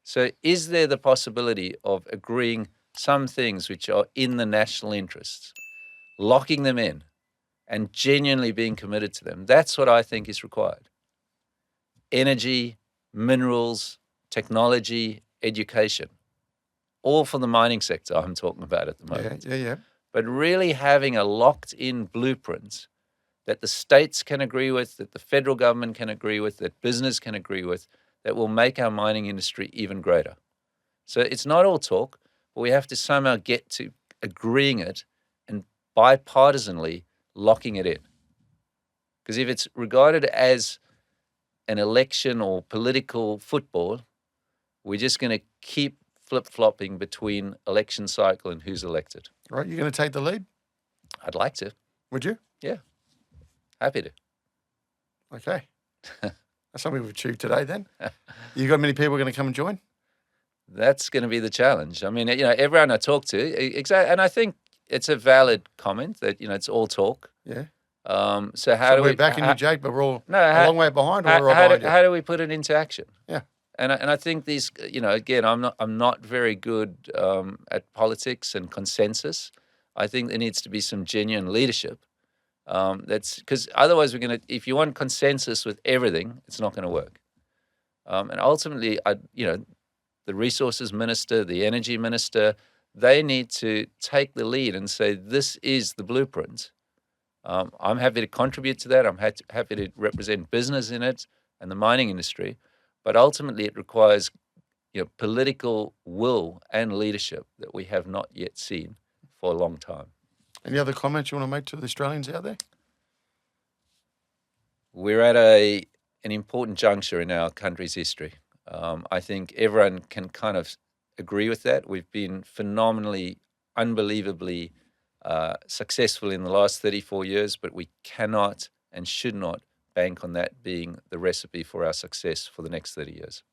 So is there the possibility of agreeing some things which are in the national interests, locking them in, and genuinely being committed to them? That's what I think is required. Energy, minerals, technology, education, all for the mining sector I'm talking about at the moment. Yeah. But really having a locked-in blueprint that the states can agree with, that the federal government can agree with, that business can agree with, that will make our mining industry even greater. So it's not all talk, but we have to somehow get to agreeing it and bipartisanly locking it in. Because if it's regarded as an election or political football, we're just going to keep flip-flopping between election cycle and who's elected. Right, you're going to take the lead? I'd like to. Would you? Yeah. Happy to. Okay. That's something we've achieved today then. You got many people going to come and join? That's going to be the challenge. I mean, everyone I talk to, exactly, and I think it's a valid comment that, it's all talk. Yeah. So how do we're we... backing you, Jake, but we're all a long way behind, or we're right behind you? How do we put it into action? Yeah. And I think these, again, I'm not very good at politics and consensus. I think there needs to be some genuine leadership. That's because otherwise if you want consensus with everything, it's not going to work. And ultimately, the resources minister, the energy minister, they need to take the lead and say, this is the blueprint. I'm happy to contribute to that. I'm happy to represent business in it and the mining industry. But ultimately, it requires political will and leadership that we have not yet seen for a long time. Any other comments you want to make to the Australians out there? We're at an important juncture in our country's history. I think everyone can kind of agree with that. We've been phenomenally, unbelievably successful in the last 34 years, but we cannot and should not bank on that being the recipe for our success for the next 30 years.